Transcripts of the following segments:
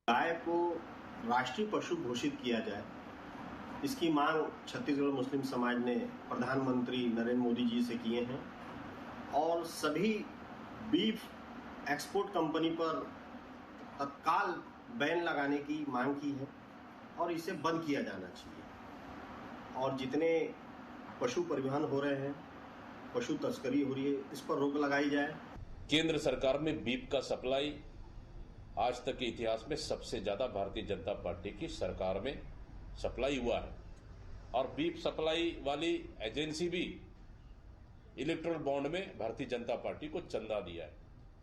गाय को राष्ट्रीय पशु घोषित किया जाए, इसकी मांग छत्तीसगढ़ मुस्लिम समाज ने प्रधानमंत्री नरेंद्र मोदी जी से किए हैं और सभी बीफ एक्सपोर्ट कंपनी पर तत्काल बैन लगाने की मांग की है और इसे बंद किया जाना चाहिए। और जितने पशु परिवहन हो रहे हैं, पशु तस्करी हो रही है, इस पर रोक लगाई जाए। केंद्र सरकार में बीफ का सप्लाई आज तक के इतिहास में सबसे ज्यादा भारतीय जनता पार्टी की सरकार में सप्लाई हुआ है और बीफ सप्लाई वाली एजेंसी भी इलेक्ट्रल बॉन्ड में भारतीय जनता पार्टी को चंदा दिया है।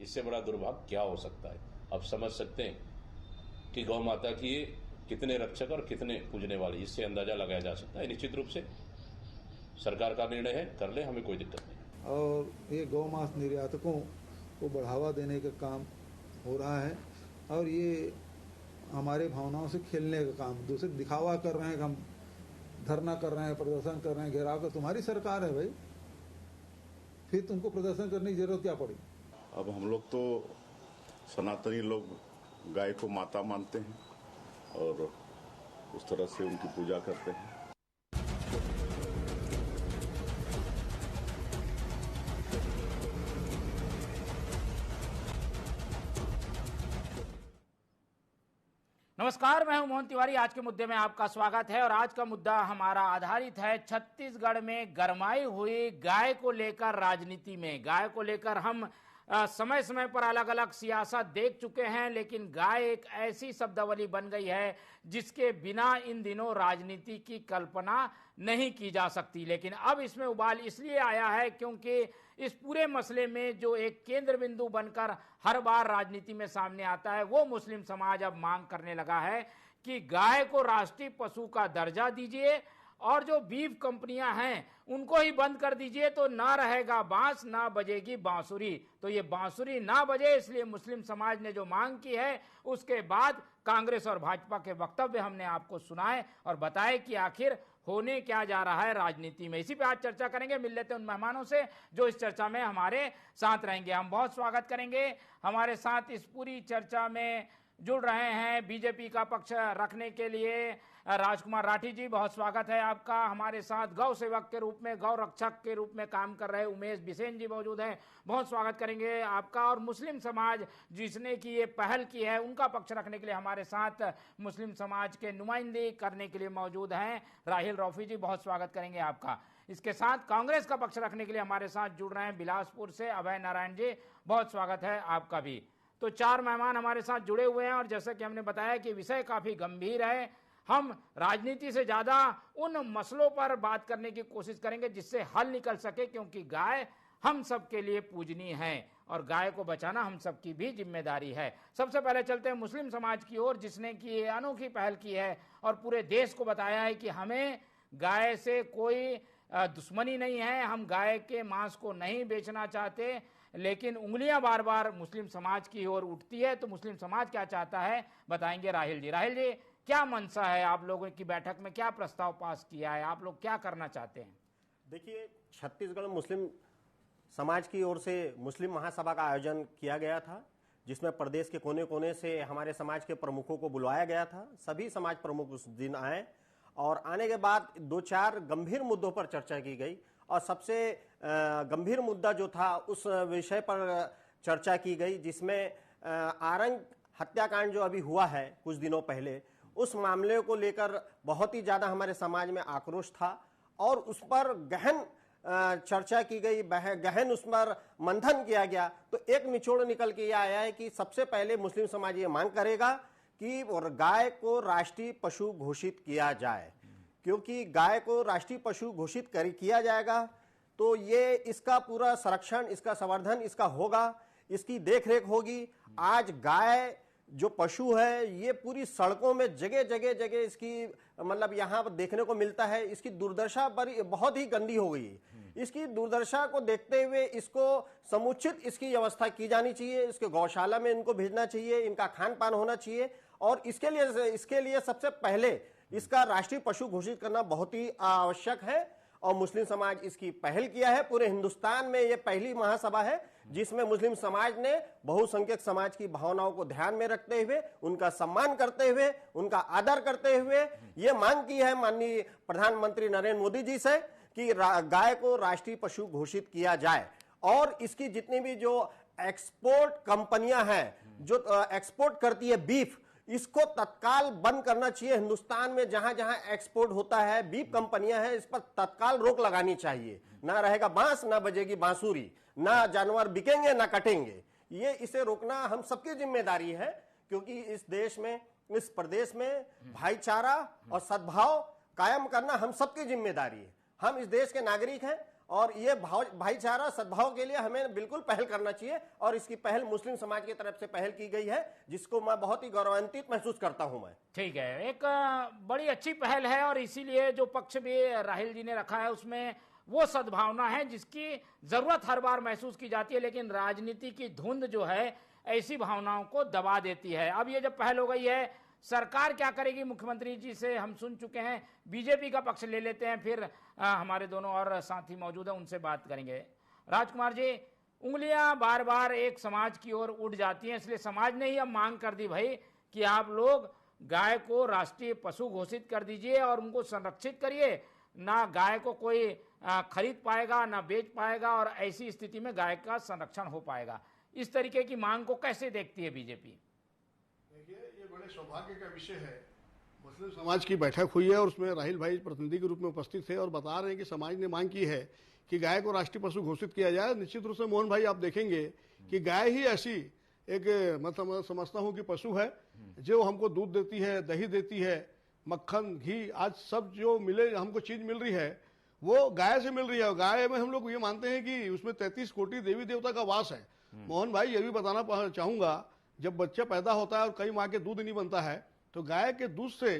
इससे बड़ा दुर्भाग्य क्या हो सकता है? अब समझ सकते हैं कि गौ माता की कितने रक्षक और कितने पूजने वाले, इससे अंदाजा लगाया जा सकता है। निश्चित रूप से सरकार का निर्णय है, कर ले, हमें कोई दिक्कत नहीं। और ये गौ मांस निर्यातकों को बढ़ावा देने का काम हो रहा है और ये हमारे भावनाओं से खेलने का काम, दूसरे दिखावा कर रहे हैं कि हम धरना कर रहे हैं, प्रदर्शन कर रहे हैं, घेराव कर। तुम्हारी सरकार है भाई, फिर तुमको प्रदर्शन करने की जरूरत क्या पड़ी? अब हम लोग तो सनातनी लोग गाय को माता मानते हैं और उस तरह से उनकी पूजा करते हैं। नमस्कार, मैं हूं मोहन तिवारी। आज के मुद्दे में आपका स्वागत है और आज का मुद्दा हमारा आधारित है छत्तीसगढ़ में गरमाई हुई गाय को लेकर राजनीति में। गाय को लेकर हम समय समय पर अलग अलग सियासत देख चुके हैं, लेकिन गाय एक ऐसी शब्दावली बन गई है जिसके बिना इन दिनों राजनीति की कल्पना नहीं की जा सकती। लेकिन अब इसमें उबाल इसलिए आया है क्योंकि इस पूरे मसले में जो एक केंद्र बिंदु बनकर हर बार राजनीति में सामने आता है, वो मुस्लिम समाज अब मांग करने लगा है कि गाय को राष्ट्रीय पशु का दर्जा दीजिए और जो बीफ कंपनियां हैं उनको ही बंद कर दीजिए, तो ना रहेगा बांस, ना बजेगी बांसुरी। तो ये बांसुरी ना बजे, इसलिए मुस्लिम समाज ने जो मांग की है, उसके बाद कांग्रेस और भाजपा के वक्तव्य हमने आपको सुनाए और बताए कि आखिर होने क्या जा रहा है राजनीति में। इसी पे आज चर्चा करेंगे। मिल लेते हैं उन मेहमानों से जो इस चर्चा में हमारे साथ रहेंगे। हम बहुत स्वागत करेंगे। हमारे साथ इस पूरी चर्चा में जुड़ रहे हैं बीजेपी का पक्ष रखने के लिए राजकुमार राठी जी, बहुत स्वागत है आपका। हमारे साथ गौ सेवक के रूप में, गौ रक्षक के रूप में काम कर रहे उमेश बिसेन जी मौजूद हैं, बहुत स्वागत करेंगे आपका। और मुस्लिम समाज जिसने की ये पहल की है, उनका पक्ष रखने के लिए हमारे साथ मुस्लिम समाज के नुमाइंदे करने के लिए मौजूद हैं राहिल रौफी जी, बहुत स्वागत करेंगे आपका। इसके साथ कांग्रेस का पक्ष रखने के लिए हमारे साथ जुड़ रहे हैं बिलासपुर से अभय नारायण जी, बहुत स्वागत है आपका भी। तो चार मेहमान हमारे साथ जुड़े हुए हैं और जैसा कि हमने बताया कि विषय काफी गंभीर है। हम राजनीति से ज्यादा उन मसलों पर बात करने की कोशिश करेंगे जिससे हल निकल सके, क्योंकि गाय हम सबके लिए पूजनीय है और गाय को बचाना हम सबकी भी जिम्मेदारी है। सबसे पहले चलते हैं मुस्लिम समाज की ओर, जिसने की अनोखी पहल की है और पूरे देश को बताया है कि हमें गाय से कोई दुश्मनी नहीं है, हम गाय के मांस को नहीं बेचना चाहते। लेकिन उंगलियां बार बार मुस्लिम समाज की ओर उठती है, तो मुस्लिम समाज क्या चाहता है बताएंगे राहिल जी। राहिल जी, क्या मंशा है आप लोगों की बैठक में, क्या प्रस्ताव पास किया है, आप लोग क्या करना चाहते हैं? देखिए, छत्तीसगढ़ मुस्लिम समाज की ओर से मुस्लिम महासभा का आयोजन किया गया था, जिसमें प्रदेश के कोने कोने से हमारे समाज के प्रमुखों को बुलवाया गया था। सभी समाज प्रमुख उस दिन आए और आने के बाद दो चार गंभीर मुद्दों पर चर्चा की गई और सबसे गंभीर मुद्दा जो था उस विषय पर चर्चा की गई, जिसमें आरंग हत्याकांड जो अभी हुआ है कुछ दिनों पहले, उस मामले को लेकर बहुत ही ज्यादा हमारे समाज में आक्रोश था और उस पर गहन चर्चा की गई, गहन उस पर मंथन किया गया। तो एक निचोड़ निकल के यह आया है कि सबसे पहले मुस्लिम समाज ये मांग करेगा कि गाय को राष्ट्रीय पशु घोषित किया जाए, क्योंकि गाय को राष्ट्रीय पशु घोषित किया जाएगा तो ये इसका पूरा संरक्षण, इसका संवर्धन इसका होगा, इसकी देखरेख होगी। आज गाय जो पशु है ये पूरी सड़कों में जगह जगह जगह इसकी मतलब यहाँ पर देखने को मिलता है। इसकी दुर्दशा बहुत ही गंदी हो गई है। इसकी दुर्दशा को देखते हुए इसको समुचित इसकी व्यवस्था की जानी चाहिए, इसके गौशाला में इनको भेजना चाहिए, इनका खान पान होना चाहिए और इसके लिए सबसे पहले इसका राष्ट्रीय पशु घोषित करना बहुत ही आवश्यक है। और मुस्लिम समाज इसकी पहल किया है। पूरे हिंदुस्तान में ये पहली महासभा है जिसमें मुस्लिम समाज ने बहुसंख्यक समाज की भावनाओं को ध्यान में रखते हुए, उनका सम्मान करते हुए, उनका आदर करते हुए ये मांग की है माननीय प्रधानमंत्री नरेंद्र मोदी जी से कि गाय को राष्ट्रीय पशु घोषित किया जाए और इसकी जितनी भी जो एक्सपोर्ट कंपनियां हैं जो एक्सपोर्ट करती है बीफ, इसको तत्काल बंद करना चाहिए। हिंदुस्तान में जहां जहां एक्सपोर्ट होता है बीफ कंपनियां हैं, इस पर तत्काल रोक लगानी चाहिए। ना रहेगा बांस, ना बजेगी बांसुरी, ना जानवर बिकेंगे ना कटेंगे। ये इसे रोकना हम सबकी जिम्मेदारी है, क्योंकि इस देश में, इस प्रदेश में भाईचारा और सद्भाव कायम करना हम सबकी जिम्मेदारी है। हम इस देश के नागरिक हैं और ये भाईचारा सद्भाव के लिए हमें बिल्कुल पहल करना चाहिए और इसकी पहल मुस्लिम समाज की तरफ से पहल की गई है, जिसको मैं बहुत ही गौरवान्वित महसूस करता हूं मैं। ठीक है, एक बड़ी अच्छी पहल है और इसीलिए जो पक्ष भी राहिल जी ने रखा है उसमें वो सद्भावना है जिसकी जरूरत हर बार महसूस की जाती है, लेकिन राजनीति की धुंध जो है ऐसी भावनाओं को दबा देती है। अब ये जब पहल हो गई है, सरकार क्या करेगी? मुख्यमंत्री जी से हम सुन चुके हैं, बीजेपी का पक्ष ले लेते हैं, फिर हमारे दोनों और साथी मौजूद हैं, उनसे बात करेंगे। राजकुमार जी, उंगलियां बार बार एक समाज की ओर उठ जाती हैं, इसलिए समाज ने ही अब मांग कर दी भाई कि आप लोग गाय को राष्ट्रीय पशु घोषित कर दीजिए और उनको संरक्षित करिए। ना गाय को कोई खरीद पाएगा, ना बेच पाएगा और ऐसी स्थिति में गाय का संरक्षण हो पाएगा। इस तरीके की मांग को कैसे देखती है बीजेपी? देखिए, ये बड़े सौभाग्य का विषय है। मुस्लिम समाज की बैठक हुई है और उसमें राहिल भाई प्रतिनिधि के रूप में उपस्थित थे और बता रहे हैं कि समाज ने मांग की है कि गाय को राष्ट्रीय पशु घोषित किया जाए। निश्चित रूप से मोहन भाई आप देखेंगे कि गाय ही ऐसी एक, मतलब समझता हूं कि पशु है जो हमको दूध देती है, दही देती है, मक्खन, घी, आज सब जो मिले हमको चीज मिल रही है वो गाय से मिल रही है। गाय में हम लोग ये मानते हैं कि उसमें 33 कोटि देवी देवता का वास है। मोहन भाई ये भी बताना चाहूंगा, जब बच्चा पैदा होता है और कई माँ के दूध नहीं बनता है तो गाय के दूध से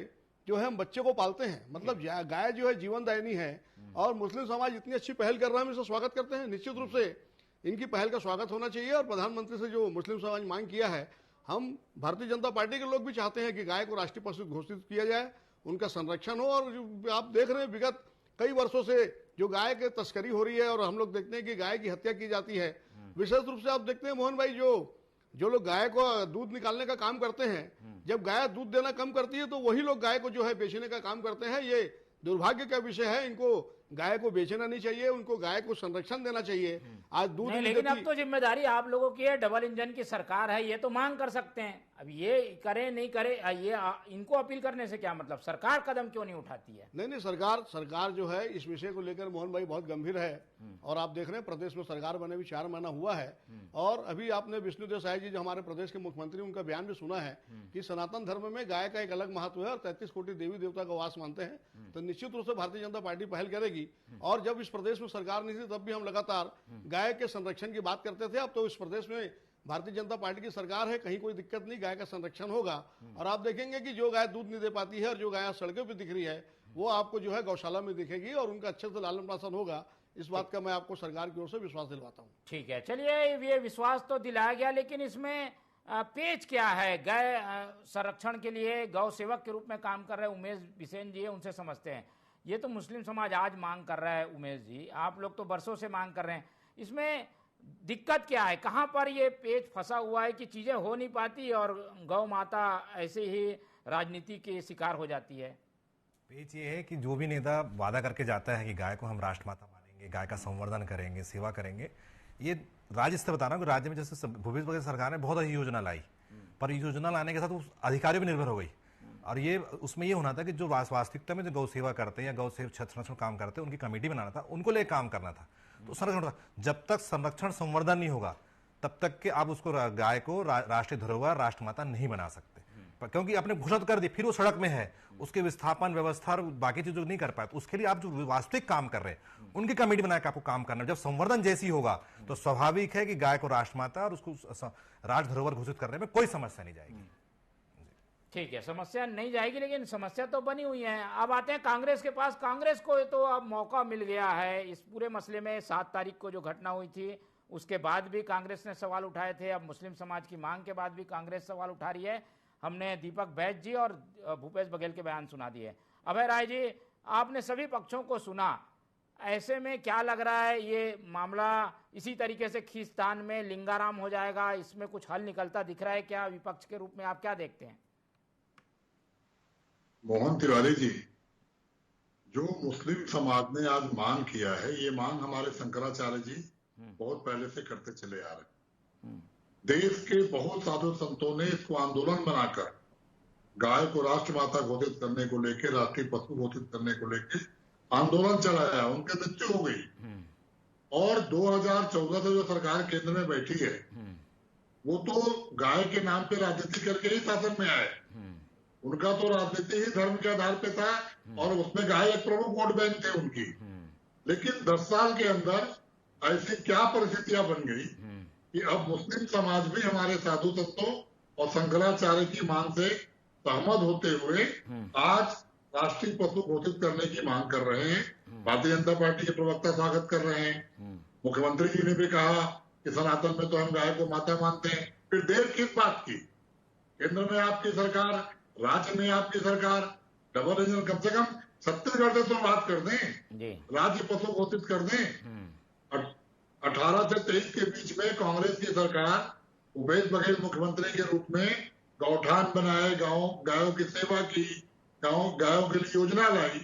जो है हम बच्चे को पालते हैं, मतलब गाय जो है जीवनदायिनी है। और मुस्लिम समाज इतनी अच्छी पहल कर रहा है, हम इसका स्वागत करते हैं। निश्चित रूप से इनकी पहल का स्वागत होना चाहिए और प्रधानमंत्री से जो मुस्लिम समाज मांग किया है, हम भारतीय जनता पार्टी के लोग भी चाहते हैं कि गाय को राष्ट्रीय पशु घोषित किया जाए, उनका संरक्षण हो। और आप देख रहे हैं विगत कई वर्षों से जो गाय की तस्करी हो रही है और हम लोग देखते हैं कि गाय की हत्या की जाती है। विशेष रूप से आप देखते हैं मोहन भाई, जो लोग गाय को दूध निकालने का काम करते हैं, जब गाय दूध देना कम करती है तो वही लोग गाय को जो है बेचने का काम करते हैं। ये दुर्भाग्य का विषय है। इनको गाय को बेचना नहीं चाहिए, उनको गाय को संरक्षण देना चाहिए। आज दूध नहीं, लेकिन अब तो जिम्मेदारी आप लोगों की है, डबल इंजन की सरकार है, ये तो मांग कर सकते हैं। अब ये करे नहीं करे, ये इनको अपील करने से क्या मतलब? सरकार कदम क्यों नहीं उठाती है? नहीं, सरकार जो है इस विषय को लेकर मोहन भाई बहुत गंभीर है। और आप देख रहे हैं प्रदेश में सरकार बने भी 4 महीना हुआ है और अभी आपने विष्णुदेव साय जी जो हमारे प्रदेश के मुख्यमंत्री, उनका बयान भी सुना है कि सनातन धर्म में गाय का एक अलग महत्व है और 33 कोटि देवी देवता का वास मानते हैं। तो निश्चित रूप से भारतीय जनता पार्टी पहल करेगी। और जब इस प्रदेश में सरकार नहीं थी तब भी हम लगातार गाय के संरक्षण की बात करते थे। अब तो इस प्रदेश में भारतीय जनता पार्टी की सरकार है, कहीं कोई दिक्कत नहीं, गाय का संरक्षण होगा। और आप देखेंगे कि जो गाय दूध नहीं दे पाती है और जो गाय सड़कों पर दिख रही है वो आपको जो है गौशाला में दिखेगी और उनका अच्छे से लालन पालन होगा। इस बात का मैं आपको सरकार की ओर से विश्वास दिलवाता हूँ। ठीक है, चलिए, ये विश्वास तो दिलाया गया, लेकिन इसमें पेच क्या है? गाय संरक्षण के लिए गौ सेवक के रूप में काम कर रहे उमेश बिसेन जी है, उनसे समझते हैं। ये तो मुस्लिम समाज आज मांग कर रहा है उमेश जी, आप लोग तो बरसों से मांग कर रहे हैं। इसमें दिक्कत क्या है? कहां पर ये पेच फंसा हुआ है कि चीजें हो नहीं पाती और गौ माता ऐसे ही राजनीति के शिकार हो जाती है? पेच ये है कि जो भी नेता वादा करके जाता है कि गाय को हम राष्ट्रमाता मानेंगे, गाय का संवर्धन करेंगे, सेवा करेंगे, ये राज्य से बता रहा हूँ कि राज्य में जैसे भूपेश बघेल सरकार ने बहुत अच्छी योजना लाई, पर योजना लाने के साथ उस अधिकारियों पर निर्भर हो गई। और ये उसमें ये होना था कि जो वास्तविकता में जो गौ सेवा करते हैं या गौ सेवा संरक्षण काम करते हैं उनकी कमेटी बनाना था, उनको लेकर काम करना था। तो संरक्षण, जब तक संरक्षण संवर्धन नहीं होगा तब तक कि आप उसको गाय को राष्ट्रीय धरोहर, राष्ट्रमाता नहीं बना सकते, क्योंकि आपने घोषणा कर दी, फिर वो सड़क में है, उसके विस्थापन व्यवस्था और बाकी चीजों नहीं कर पाए। तो उसके लिए आप जो वास्तविक काम कर रहे हैं उनकी कमेटी बनाकर आपको काम करना। जब संवर्धन जैसी होगा तो स्वाभाविक है कि गाय को राष्ट्रमाता और उसको राष्ट्र धरोहर घोषित करने में कोई समस्या नहीं जाएगी। ठीक है, समस्या नहीं जाएगी, लेकिन समस्या तो बनी हुई है। अब आते हैं कांग्रेस के पास। कांग्रेस को तो अब मौका मिल गया है इस पूरे मसले में। 7 तारीख को जो घटना हुई थी उसके बाद भी कांग्रेस ने सवाल उठाए थे, अब मुस्लिम समाज की मांग के बाद भी कांग्रेस सवाल उठा रही है। हमने दीपक बैज जी और भूपेश बघेल के बयान सुना दिए। अभय राय जी, आपने सभी पक्षों को सुना, ऐसे में क्या लग रहा है, ये मामला इसी तरीके से खींचतान में लिंगाराम हो जाएगा, इसमें कुछ हल निकलता दिख रहा है क्या? विपक्ष के रूप में आप क्या देखते हैं? मोहन तिवारी जी, जो मुस्लिम समाज ने आज मांग किया है, ये मांग हमारे शंकराचार्य जी बहुत पहले से करते चले आ रहे हैं। देश के बहुत साधु संतों ने इसको आंदोलन बनाकर गाय को राष्ट्रमाता घोषित करने को लेकर, राष्ट्रीय पशु घोषित करने को लेकर आंदोलन चलाया। उनके मृत्यु हो गई और 2014 से जो सरकार केंद्र में बैठी है, वो तो गाय के नाम पे राजनीति करके ही शासन में आए। उनका तो राजनीति ही धर्म के आधार पे था और उसमें गाय एक प्रमुख वोट बैंक थे उनकी। लेकिन 10 साल के अंदर ऐसी क्या परिस्थितियां बन गई कि अब मुस्लिम समाज भी हमारे साधु संतों और शंकराचार्य की मांग से सहमत होते हुए आज राष्ट्रीय पशु घोषित करने की मांग कर रहे हैं। भारतीय जनता पार्टी के प्रवक्ता स्वागत कर रहे हैं। मुख्यमंत्री जी ने भी कहा कि सनातन में तो हम गाय को माता मानते हैं। फिर देर किस बात की? केंद्र में आपकी सरकार, राज्य में आपकी सरकार, डबल इंजन, कम से कम छत्तीसगढ़ से तो बात कर दें, राज्य पशु घोषित कर दें। 18 से 23 के बीच में कांग्रेस की सरकार, भूपेश बघेल मुख्यमंत्री के रूप में गौठान बनाए, गायों की सेवा की, गायों के लिए योजना लाई।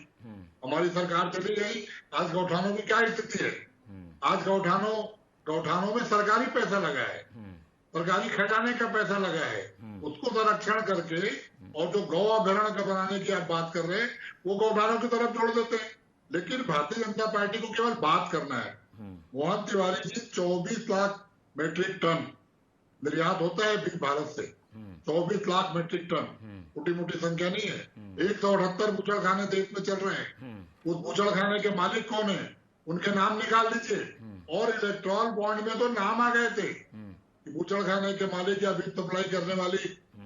हमारी सरकार चली गई। आज गौठानों की क्या स्थिति है? आज गौठानों में सरकारी पैसा लगा है, सरकारी खजाने का पैसा लगा है। उसको संरक्षण करके और जो गौ अभ्यारण्य का बनाने की आप बात कर रहे हैं, वो गौठानों की तरफ जोड़ देते हैं। लेकिन भारतीय जनता पार्टी को केवल बात करना है। मोहन तिवारी जी, 24 लाख मेट्रिक टन निर्यात होता है भारत से। 24 लाख मेट्रिक टन छोटी मोटी संख्या नहीं है। 178 बूचड़खाने देश में चल रहे हैं। उस बूचड़खाने के मालिक कौन है? उनके नाम निकाल दीजिए। और इलेक्ट्रॉल बॉन्ड में तो नाम आ गए थे कि बूचड़खाने के मालिक या बीज सप्लाई करने वाली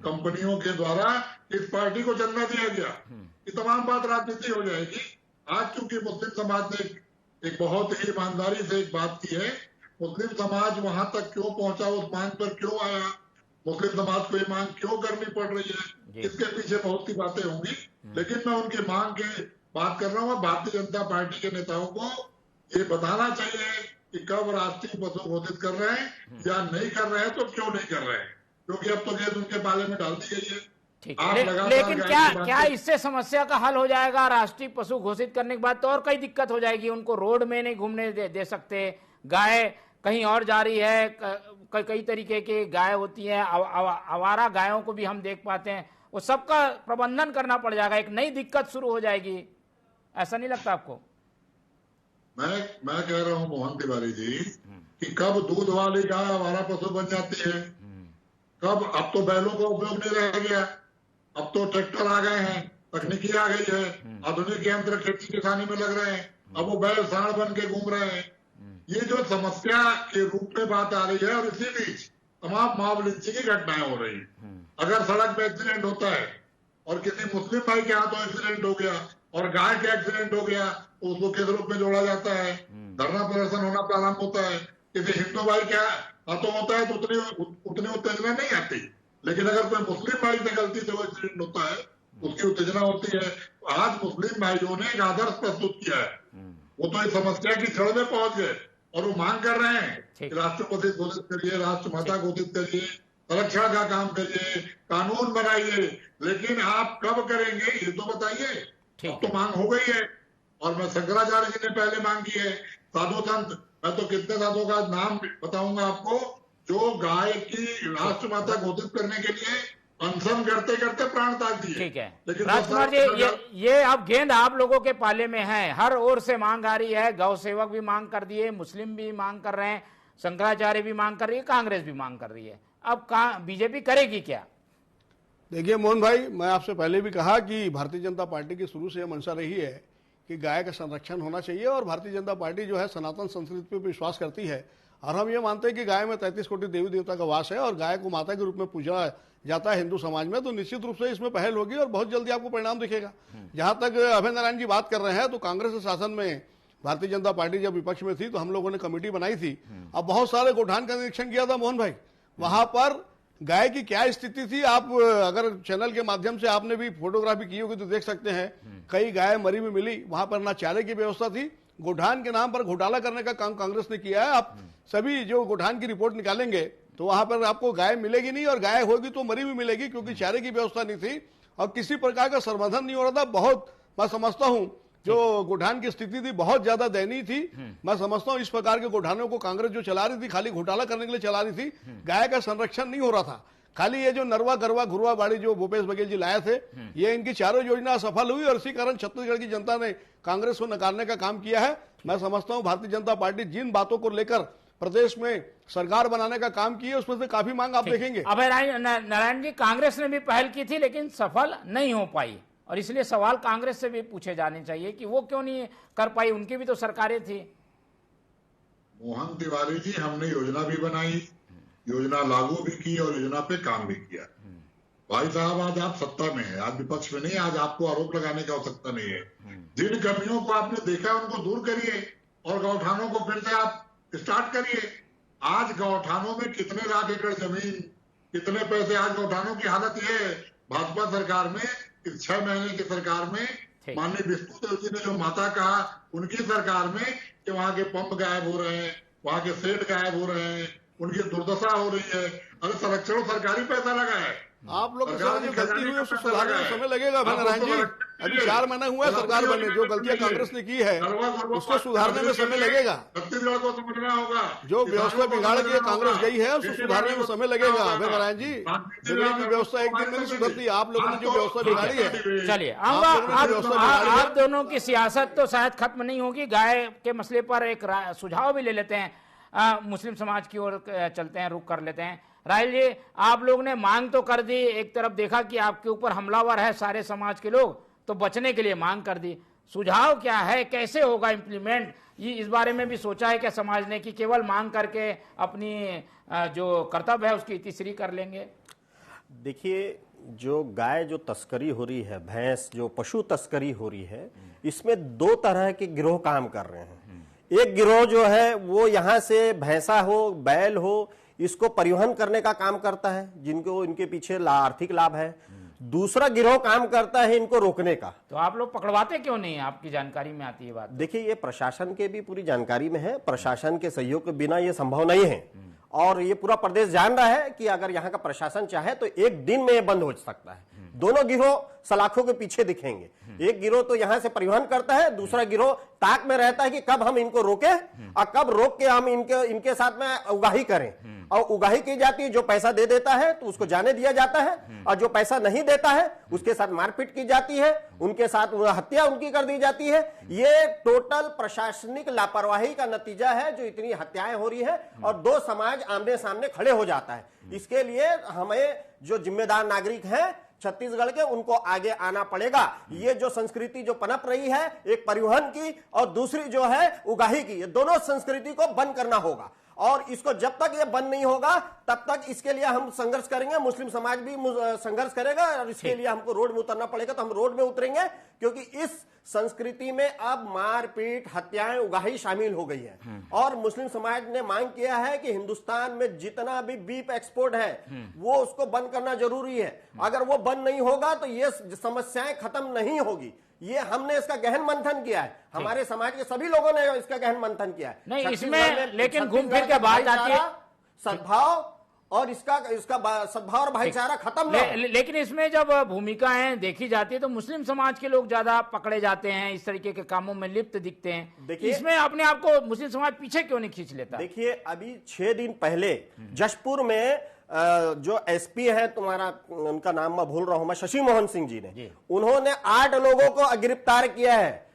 कंपनियों के द्वारा इस पार्टी को चंदा दिया गया। ये तमाम बात राजनीति हो जाएगी। आज चूंकि मुस्लिम समाज ने एक बहुत ही ईमानदारी से एक बात की है, मुस्लिम समाज वहां तक क्यों पहुंचा, उस मांग पर क्यों आया, मुस्लिम समाज को ये मांग क्यों करनी पड़ रही है, इसके पीछे बहुत सी बातें होंगी। लेकिन मैं उनकी मांग की बात कर रहा हूँ। भारतीय जनता पार्टी के नेताओं को ये बताना चाहिए कि कब राष्ट्रीय पशु घोषित कर रहे हैं या नहीं कर रहे हैं, तो क्यों नहीं कर रहे हैं, क्योंकि अब तो गेंद उनके पाले में डाल दी गई है। ठीक है, लेकिन क्या इससे समस्या का हल हो जाएगा? राष्ट्रीय पशु घोषित करने के बाद तो और कई दिक्कत हो जाएगी। उनको रोड में नहीं घूमने दे सकते, गाय कहीं और जा रही है, कई तरीके की गाय होती हैं, आवारा गायों को भी हम देख पाते हैं। वो सबका प्रबंधन करना पड़ जाएगा, एक नई दिक्कत शुरू हो जाएगी। ऐसा नहीं लगता आपको? मैं कह रहा हूं मोहन तिवारी जी कि कब दूध वाली गाय आवारा पशु बन जाती है, कब? अब तो बैलों का उपयोग नहीं रह गया, अब तो ट्रैक्टर आ गए हैं, तकनीकी आ गई है, आधुनिक यंत्र खेती किसानी में लग रहे हैं। अब वो बैल सांड बन के घूम रहे हैं। ये जो समस्या के रूप में बात आ रही है, और इसी बीच तमाम मॉब लिंचिंग की घटनाएं हो रही है। अगर सड़क पे एक्सीडेंट होता है और किसी मुस्लिम भाई के हाथों एक्सीडेंट हो गया और गाय के एक्सीडेंट हो गया, तो उसको किस रूप में जोड़ा जाता है? धरना प्रदर्शन होना प्रारंभ होता है। किसी हिंदू भाई के हाथों होता है तो उतनी उत्तेजना नहीं आती। लेकिन अगर कोई मुस्लिम भाई से गलती से वो एक्सीडेंट होता है, उसकी उत्तेजना होती है। आज मुस्लिम भाइयों ने एक आदर्श प्रस्तुत किया है। वो तो इस समस्या की जड़ में पहुंच गए और वो मांग कर रहे हैं कि राष्ट्रपति घोषित करिए, राष्ट्रमाता घोषित करिए, संरक्षण का काम करिए, कानून बनाइए। लेकिन आप कब करेंगे ये तो बताइए। अब तो मांग हो गई है और मैं शंकराचार्य जी ने पहले मांग की है। साधु संत, मैं तो कितने साधुओं का नाम बताऊंगा आपको जो गाय की राष्ट्रमाता घोषित करने के लिए अनशन करते करते प्राण त्याग दिए। ठीक है राजकुमार जी, ये अब गेंद आप लोगों के पाले में है। हर ओर से मांग आ रही है, गौ सेवक भी मांग कर दिए, मुस्लिम भी मांग कर रहे हैं, शंकराचार्य भी मांग कर रही है, कांग्रेस भी मांग कर रही है। अब बीजेपी करेगी क्या? देखिए मोहन भाई, मैं आपसे पहले भी कहा कि भारतीय जनता पार्टी की शुरू से यह मंशा रही है कि गाय का संरक्षण होना चाहिए और भारतीय जनता पार्टी जो है सनातन संस्कृति पर विश्वास करती है। और हम ये मानते हैं कि गाय में 33 कोटि देवी देवता का वास है और गाय को माता के रूप में पूजा जाता है हिंदू समाज में। तो निश्चित रूप से इसमें पहल होगी और बहुत जल्दी आपको परिणाम दिखेगा। जहां तक अभय नारायण जी बात कर रहे हैं, तो कांग्रेस के शासन में भारतीय जनता पार्टी जब विपक्ष में थी तो हम लोगों ने कमेटी बनाई थी। अब बहुत सारे गोठान का निरीक्षण किया था मोहन भाई। वहां पर गाय की क्या स्थिति थी, आप अगर चैनल के माध्यम से आपने भी फोटोग्राफी की होगी तो देख सकते हैं। कई गाय मरी हुई मिली, वहां पर ना चारे की व्यवस्था थी गोठान के नाम पर घोटाला करने का काम कांग्रेस ने किया है। आप सभी जो गोठान की रिपोर्ट निकालेंगे तो वहां पर आपको गाय मिलेगी नहीं, और गाय होगी तो मरी भी मिलेगी, क्योंकि चारे की व्यवस्था नहीं थी और किसी प्रकार का संवर्धन नहीं हो रहा था। बहुत मैं समझता हूं जो गोठान की स्थिति थी बहुत ज्यादा दयनीय थी। मैं समझता हूं इस प्रकार के गोठानों को कांग्रेस जो चला रही थी खाली घोटाला करने के लिए चला रही थी, गाय का संरक्षण नहीं हो रहा था। खाली ये जो नरवा गरवा घुरवा बाड़ी जो भूपेश बघेल जी लाए थे, ये इनकी चारों योजना सफल हुई और इसी कारण छत्तीसगढ़ की जनता ने कांग्रेस को नकारने का काम किया है। मैं समझता हूं भारतीय जनता पार्टी जिन बातों को लेकर प्रदेश में सरकार बनाने का काम किया उसमें से काफी मांग आप देखेंगे। अभय नारायण जी, कांग्रेस ने भी पहल की थी लेकिन सफल नहीं हो पाई, और इसलिए सवाल कांग्रेस से भी पूछे जाने चाहिए कि वो क्यों नहीं कर पाई, उनकी भी तो सरकारें थी। मोहन तिवारी जी, हमने योजना भी बनाई, योजना लागू भी की और योजना पे काम भी किया। भाई साहब, आज आप सत्ता में हैं, आज विपक्ष में नहीं, आज आपको आरोप लगाने की आवश्यकता नहीं है। जिन कमियों को आपने देखा उनको दूर करिए और गौठानों को फिर से आप स्टार्ट करिए। आज गौठानों में कितने लाख एकड़ जमीन, कितने पैसे, आज गौठानों की हालत ये है भाजपा सरकार में, इस 6 महीने की सरकार में माननीय विष्णुदेव जी ने जो माता कहा उनकी सरकार में कि वहां के पंप गायब हो रहे हैं, वहां के सेट गायब हो रहे हैं, उनकी दुर्दशा हो रही है। अरे संरक्षण सरकारी पैसा लगा है। आप लोग जो गलती हुई उसको सुधारने में समय लगेगा नारायण जी। अभी 4 महीना हुआ है सरकार बनने, जो गलतियां कांग्रेस ने की है उसको सुधारने में समय लगेगा। छत्तीसगढ़ को समझना होगा, जो व्यवस्था बिगाड़ के कांग्रेस गई है उसको सुधारने में समय लगेगा। नारायण जी, बिगड़ी की व्यवस्था एक दिन में नहीं सुधरती, आप लोगों ने जो व्यवस्था बिगाड़ी है। चलिए, आप दोनों की सियासत तो शायद खत्म नहीं होगी। गाय के मसले पर एक सुझाव भी ले लेते हैं, मुस्लिम समाज की ओर चलते हैं, रुख कर लेते हैं। राहिल जी, आप लोग ने मांग तो कर दी, एक तरफ देखा कि आपके ऊपर हमलावर है सारे समाज के लोग, तो बचने के लिए मांग कर दी। सुझाव क्या है, कैसे होगा इम्प्लीमेंट, ये इस बारे में भी सोचा है क्या समाज ने कि केवल मांग करके अपनी जो कर्तव्य है उसकी इतिश्री कर लेंगे? देखिए, जो गाय जो तस्करी हो रही है, भैंस जो पशु तस्करी हो रही है, इसमें 2 तरह के गिरोह काम कर रहे हैं। एक गिरोह जो है वो यहाँ से भैंसा हो, बैल हो, इसको परिवहन करने का काम करता है, जिनको इनके पीछे आर्थिक लाभ है। दूसरा गिरोह काम करता है इनको रोकने का। तो आप लोग पकड़वाते क्यों नहीं, आपकी जानकारी में आती है बात? देखिए, ये प्रशासन के भी पूरी जानकारी में है, प्रशासन के सहयोग के बिना ये संभव नहीं है, और ये पूरा प्रदेश जान रहा है कि अगर यहाँ का प्रशासन चाहे तो एक दिन में ये बंद हो सकता है। दोनों गिरोह सलाखों के पीछे दिखेंगे। एक गिरोह तो यहां से परिवहन करता है, दूसरा गिरोह ताक में रहता है कि कब हम इनको रोकें और कब रोक के हम इनके साथ में उगाही करें। और उगाही की जाती है, जो पैसा दे देता है तो उसको जाने दिया जाता है, और जो पैसा नहीं देता है उसके साथ मारपीट की जाती है, उनके साथ हत्या उनकी कर दी जाती है। ये टोटल प्रशासनिक लापरवाही का नतीजा है जो इतनी हत्याएं हो रही है और 2 समाज आमने सामने खड़े हो जाता है। इसके लिए हमें जो जिम्मेदार नागरिक हैं छत्तीसगढ़ के, उनको आगे आना पड़ेगा। ये जो संस्कृति जो पनप रही है, एक परिवहन की और दूसरी जो है उगाही की, ये दोनों संस्कृति को बंद करना होगा। और इसको जब तक ये बंद नहीं होगा तब तक इसके लिए हम संघर्ष करेंगे, मुस्लिम समाज भी संघर्ष करेगा, और इसके लिए हमको रोड में उतरना पड़ेगा। तो हम रोड में उतरेंगे क्योंकि इस संस्कृति में अब मारपीट, हत्याएं, उगाही शामिल हो गई है। और मुस्लिम समाज ने मांग किया है कि हिंदुस्तान में जितना भी बीफ एक्सपोर्ट है वो उसको बंद करना जरूरी है। अगर वो बंद नहीं होगा तो ये समस्याएं खत्म नहीं होगी। ये हमने इसका गहन मंथन किया है, हमारे समाज के सभी लोगों ने इसका गहन मंथन किया है। नहीं, इसमें लेकिन घूम फिर के बात आती है सद्भाव और इसका सद्भाव और भाईचारा खत्म ना। लेकिन इसमें जब भूमिकाएं देखी जाती है तो मुस्लिम समाज के लोग ज्यादा पकड़े जाते हैं, इस तरीके के कामों में लिप्त दिखते हैं। देखिए, इसमें अपने आप को मुस्लिम समाज पीछे क्यों नहीं खींच लेता? देखिए, अभी 6 दिन पहले जशपुर में जो एसपी है तुम्हारा, उनका नाम मैं भूल रहा हूं, मैं शशि मोहन सिंह जी ने, उन्होंने 8 लोगों को गिरफ्तार किया है।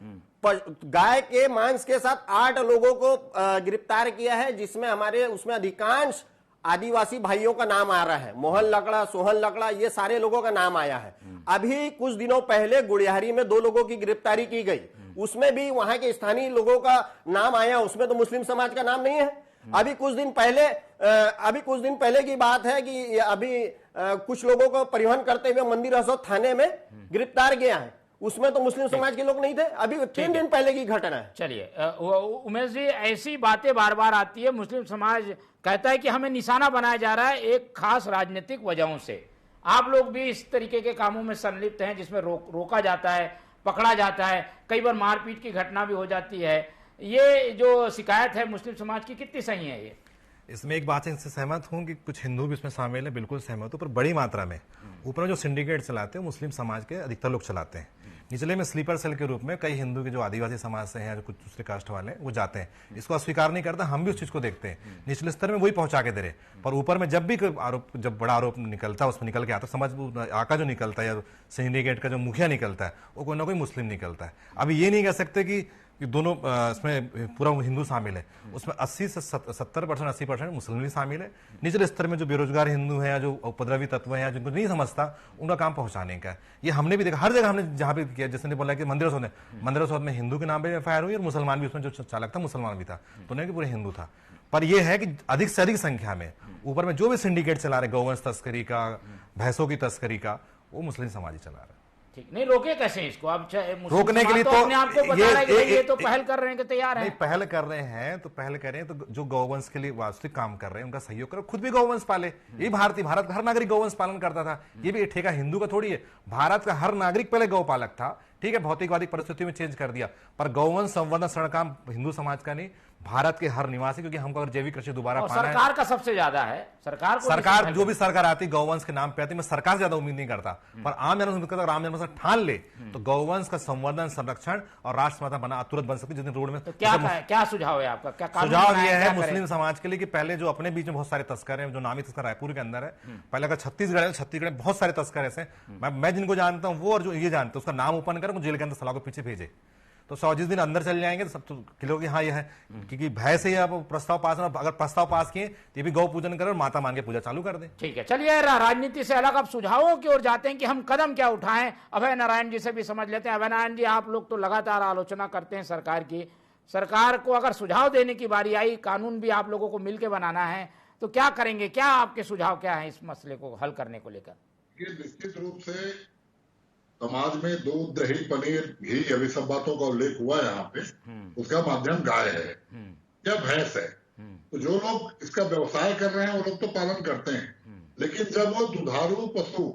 गाय के मांस के साथ 8 लोगों को गिरफ्तार किया है, जिसमें हमारे उसमें अधिकांश आदिवासी भाइयों का नाम आ रहा है। मोहन लकड़ा, सोहन लकड़ा, ये सारे लोगों का नाम आया है। अभी कुछ दिनों पहले गुड़ियारी में 2 लोगों की गिरफ्तारी की गई, उसमें भी वहां के स्थानीय लोगों का नाम आया, उसमें तो मुस्लिम समाज का नाम नहीं है। अभी कुछ दिन पहले की बात है कि अभी कुछ लोगों को परिवहन करते हुए मंदिर हसौद थाने में गिरफ्तार किया है, उसमें तो मुस्लिम समाज के लोग नहीं थे। अभी 3 दिन पहले की घटना है। चलिए उमेश जी, ऐसी बातें बार बार आती है, मुस्लिम समाज कहता है कि हमें निशाना बनाया जा रहा है एक खास राजनीतिक वजहों से। आप लोग भी इस तरीके के कामों में संलिप्त हैं जिसमें रोका जाता है, पकड़ा जाता है, कई बार मारपीट की घटना भी हो जाती है। ये जो शिकायत है मुस्लिम समाज की कितनी सही है? ये इसमें एक बात से इनसे सहमत हूं कि कुछ हिंदू भी इसमें शामिल है, बिल्कुल सहमत हूं, पर बड़ी मात्रा में ऊपर में जो सिंडिकेट चलाते हैं मुस्लिम समाज के अधिकतर लोग चलाते हैं। निचले में स्लीपर सेल के रूप में कई हिंदू के जो आदिवासी समाज से हैं, जो कुछ दूसरे कास्ट वाले हैं, वो जाते हैं। इसको अस्वीकार नहीं करता, हम भी उस चीज को देखते हैं। निचले स्तर में वही पहुंचा के दे रहे, पर ऊपर में जब भी आरोप, जब बड़ा आरोप निकलता है, उसमें निकल के आता समझ आका जो निकलता है या सिंडिकेट का जो मुखिया निकलता है, वो कोई ना कोई मुस्लिम निकलता है। अभी ये नहीं कह सकते कि दोनों इसमें पूरा हिंदू शामिल है, उसमें 80 से 70%, 80% मुस्लिम भी शामिल है। निचले स्तर में जो बेरोजगार हिंदू हैं या जो उपद्रवी तत्व हैं या जिनको नहीं समझता, उनका काम पहुंचाने का है। ये हमने भी देखा, हर जगह हमने जहां भी किया, जैसे ने बोला कि मंदिरों में हिंदू के नाम पे एफआईआर हुई और मुसलमान भी, उसमें जो चालक था मुसलमान भी था, तो नहीं कि पूरे हिंदू था। पर यह है कि अधिक से अधिक संख्या में ऊपर में जो भी सिंडिकेट चला रहे, गौवंश तस्करी का, भैंसों की तस्करी का, वो मुस्लिम समाज ही चला रहा है। ठीक, नहीं रोके कैसे इसको? अब रोकने के लिए तो अपने आप को बता रहे हैं कि ये तो पहल कर रहे हैं कि तैयार है, पहल कर रहे हैं तो पहल कर रहे हैं, तो जो गौवंश के लिए वास्तविक काम कर रहे हैं उनका सहयोग करो, खुद भी गौवंश पाले। ये भारत का हर नागरिक गौवंश पालन करता था, ये भी ठेका हिंदू का थोड़ी है। भारत का हर नागरिक पहले गौपालक था, ठीक है, भौतिकवादी परिस्थिति में चेंज कर दिया, पर गौवंश संवर्धन संरक्षण काम हिंदू समाज का नहीं, भारत के हर निवासी, क्योंकि हमको अगर जैविक कृषि दोबारा पाना है, सरकार का सबसे ज्यादा है। सरकार जो भी सरकार आती गौवंश के नाम पे आती, मैं सरकार से ज्यादा उम्मीद नहीं करता, पर आम जनता अगर आम जनता ठान ले तो गौवंश का संवर्धन संरक्षण और राष्ट्रमाता बना तुरंत बन सकती है। जितने रोड में तो क्या सुझाव है आपका? क्या सुझाव यह है मुस्लिम समाज के लिए कि पहले जो अपने बीच में बहुत सारे तस्कर हैं, जो नामी तस्कर रायपुर के अंदर है, पहले अगर छत्तीसगढ़ है, छत्तीसगढ़ में बहुत सारे तस्कर ऐसे, मैं जिनको जानता हूँ वो और जो ये जानते हैं, उसका नाम ओपन कर जेल के अंदर सलाह को पीछे भेजे, तो 100 जिस दिन अंदर चल जाएंगे तो सब तो किलो की हाँ ये है, क्योंकि भय से आप प्रस्ताव पास, अगर प्रस्ताव पास किए तो ये भी गौ पूजन करें और माता मान के पूजा चालू कर दें। ठीक है, चलिए राजनीति से अलग अब सुझावों की ओर जाते हैं कि हम कदम क्या उठाएं। अभय नारायण जी से भी समझ लेते हैं। अभय नारायण जी, आप लोग तो लगातार आलोचना करते हैं सरकार की, सरकार को अगर सुझाव देने की बारी आई, कानून भी आप लोगों को मिलकर बनाना है, तो क्या करेंगे? क्या आपके सुझाव क्या है इस मसले को हल करने को लेकर? निश्चित रूप से समाज में दूध, दही, पनीर, घी, अभी सब बातों का उल्लेख हुआ यहाँ पे, उसका माध्यम गाय है या भैंस है। तो जो लोग इसका व्यवसाय कर रहे हैं वो लोग तो पालन करते हैं, लेकिन जब वो दुधारू पशु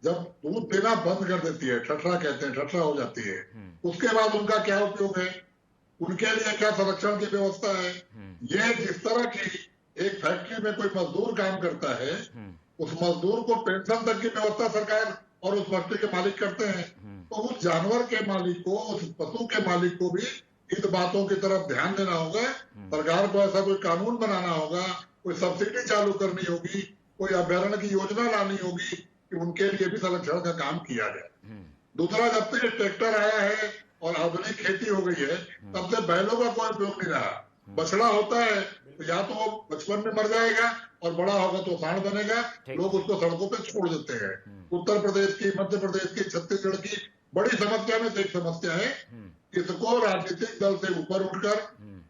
जब दूध देना बंद कर देती है, ठठरा कहते हैं, ठठरा हो जाती है, उसके बाद उनका क्या उपयोग है, उनके लिए क्या संरक्षण की व्यवस्था है? ये जिस तरह की एक फैक्ट्री में कोई मजदूर काम करता है, उस मजदूर को पेंशन तक की व्यवस्था सरकार और उस फैक्ट्री के मालिक करते हैं, तो उस जानवर के मालिक को, उस पशु के मालिक को भी इन बातों की तरफ ध्यान देना होगा। सरकार को ऐसा कोई कानून बनाना होगा, कोई सब्सिडी चालू करनी होगी, कोई अभ्यारण्य की योजना लानी होगी कि उनके लिए भी संरक्षण का काम किया जाए। दूसरा, जब से ट्रैक्टर आया है और आधुनिक खेती हो गई है, तब से बैलों का कोई उपयोग नहीं रहा। बछड़ा होता है तो या तो वो बचपन में मर जाएगा और बड़ा होगा तो सांड बनेगा, लोग उसको सड़कों पे छोड़ देते हैं। उत्तर प्रदेश की, मध्य प्रदेश की, छत्तीसगढ़ की बड़ी समस्या में से एक समस्या है। इसको राजनीतिक दल से ऊपर उठकर,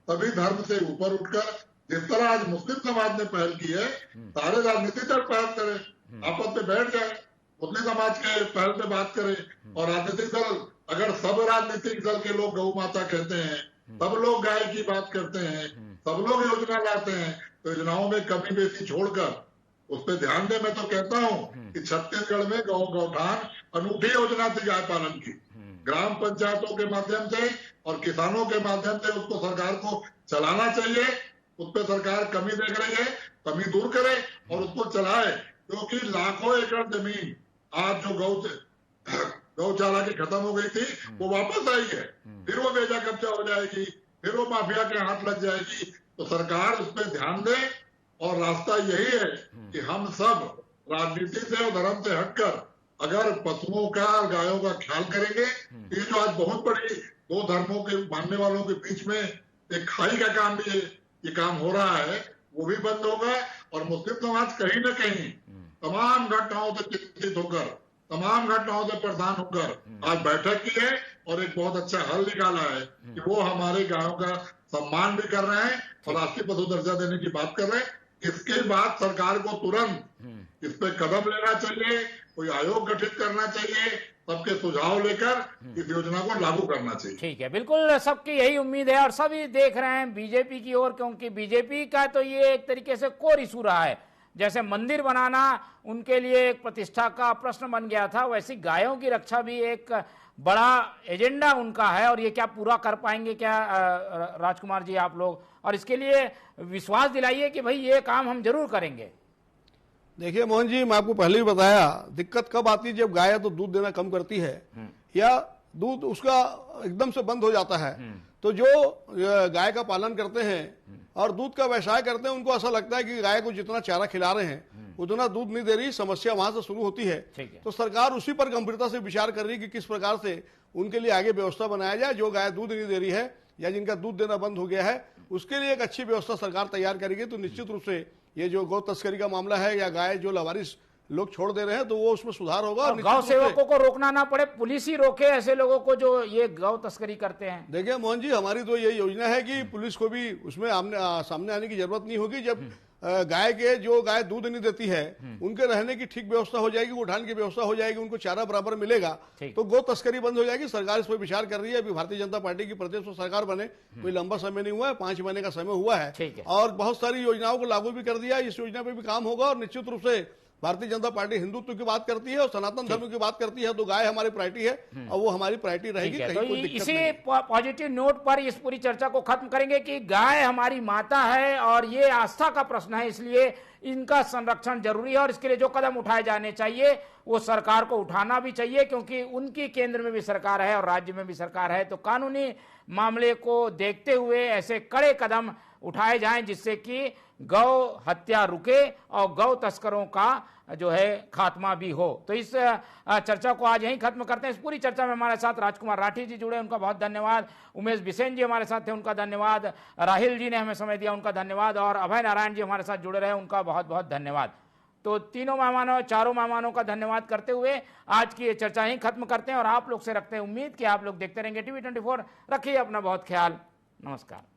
सभी धर्म से ऊपर उठकर, जिस तरह आज मुस्लिम समाज ने पहल की है, सारे राजनीतिक दल पहल करें, आपस में बैठ जाए, मुस्लिम समाज के पहल पे बात करें। और राजनीतिक दल, अगर सब राजनीतिक दल के लोग गौ माता कहते हैं, सब लोग गाय की बात करते हैं, सब लोग योजना लाते हैं, तो योजनाओं में कमी बेसी छोड़कर उस पर ध्यान दे। मैं तो कहता हूँ कि छत्तीसगढ़ में गौठान अनूठी योजना थी गाय पालन की, ग्राम पंचायतों के माध्यम से और किसानों के माध्यम से उसको सरकार को चलाना चाहिए। उस पर सरकार कमी देख रही है, कमी दूर करे और उसको चलाए, क्योंकि लाखों एकड़ जमीन आज जो गौशाला की खत्म हो गई थी, वो वापस आई है, फिर वो बेजा कब्जा हो जाएगी, फिर वो माफिया के हाथ लग जाएगी। तो सरकार उस पर ध्यान दे और रास्ता यही है कि हम सब राजनीति से और धर्म से हटकर अगर पशुओं का, गायों का ख्याल करेंगे, ये जो आज बहुत बड़ी दो धर्मों के मानने वालों के बीच में एक खाई का काम भी ये काम हो रहा है, वो भी बंद होगा। और मुस्लिम समाज कहीं न कहीं तमाम घटनाओं से चिंतित होकर, तमाम घटनाओं से परेशान होकर आज बैठक की है और एक बहुत अच्छा हल निकाला है कि वो हमारे गायों का सम्मान भी कर रहे हैं और राष्ट्रीय पशु दर्जा देने की बात कर रहे हैं। इसके बाद सरकार को तुरंत इस पे कदम लेना चाहिए, कोई आयोग गठित करना चाहिए, सबके सुझाव लेकर इस योजना को लागू करना चाहिए। ठीक है, बिल्कुल सबकी यही उम्मीद है और सभी देख रहे हैं बीजेपी की ओर, क्योंकि बीजेपी का तो ये एक तरीके से कोर इशू रहा है। जैसे मंदिर बनाना उनके लिए एक प्रतिष्ठा का प्रश्न बन गया था, वैसी गायों की रक्षा भी एक बड़ा एजेंडा उनका है। और ये क्या पूरा कर पाएंगे क्या राजकुमार जी आप लोग? और इसके लिए विश्वास दिलाइए कि भाई ये काम हम जरूर करेंगे। देखिए मोहन जी, मैं आपको पहले ही बताया, दिक्कत कब आती है जब गाय तो दूध देना कम करती है या दूध उसका एकदम से बंद हो जाता है। तो जो गाय का पालन करते हैं और दूध का व्यवसाय करते हैं, उनको ऐसा लगता है कि गाय को जितना चारा खिला रहे हैं उतना दूध नहीं दे रही, समस्या वहां से शुरू होती है। तो सरकार उसी पर गंभीरता से विचार कर रही है कि किस प्रकार से उनके लिए आगे व्यवस्था बनाया जाए। जो गाय दूध नहीं दे रही है या जिनका दूध देना बंद हो गया है, उसके लिए एक अच्छी व्यवस्था सरकार तैयार करेगी। तो निश्चित रूप से ये जो गौ तस्करी का मामला है या गाय जो लावारिस लोग छोड़ दे रहे हैं, तो वो उसमें सुधार होगा। और गौ सेवकों को रोकना ना पड़े, पुलिस ही रोके ऐसे लोगों को जो ये गौ तस्करी करते हैं। देखिए मोहन जी, हमारी तो ये योजना है कि पुलिस को भी उसमें सामने आने की जरूरत नहीं होगी। जब गाय के जो गाय दूध नहीं देती है उनके रहने की ठीक व्यवस्था हो जाएगी, उठान की व्यवस्था हो जाएगी, उनको चारा बराबर मिलेगा, तो गौ तस्करी बंद हो जाएगी। सरकार इस पर विचार कर रही है। अभी भारतीय जनता पार्टी की प्रदेश में सरकार बने कोई लंबा समय नहीं हुआ है, 5 महीने का समय हुआ है और बहुत सारी योजनाओं को लागू भी कर दिया। इस योजना पे भी काम होगा और निश्चित रूप से भारतीय जनता पार्टी हिंदुत्व की बात करती है और सनातन धर्म की बात करती है, तो गाय हमारी प्रायोरिटी है और वो हमारी प्रायोरिटी रहेगी। तो इसी पॉजिटिव नोट पर इस पूरी चर्चा को खत्म करेंगे कि गाय हमारी माता है और ये आस्था का प्रश्न है, इसलिए इनका संरक्षण जरूरी है और इसके लिए जो कदम उठाए जाने चाहिए वो सरकार को उठाना भी चाहिए, क्योंकि उनकी केंद्र में भी सरकार है और राज्य में भी सरकार है। तो कानूनी मामले को देखते हुए ऐसे कड़े कदम उठाए जाएं जिससे कि गौ हत्या रुके और गौ तस्करों का जो है खात्मा भी हो। तो इस चर्चा को आज यहीं खत्म करते हैं। इस पूरी चर्चा में हमारे साथ राजकुमार राठी जी जुड़े, उनका बहुत धन्यवाद। उमेश बिसेन जी हमारे साथ थे, उनका धन्यवाद। राहिल जी ने हमें समय दिया, उनका धन्यवाद। और अभय नारायण जी हमारे साथ जुड़े रहे, उनका बहुत बहुत धन्यवाद। तो चारों मेहमानों का धन्यवाद करते हुए आज की ये चर्चा यहीं खत्म करते हैं और आप लोग से रखते हैं उम्मीद कि आप लोग देखते रहेंगे TV24। रखिए अपना बहुत ख्याल। नमस्कार।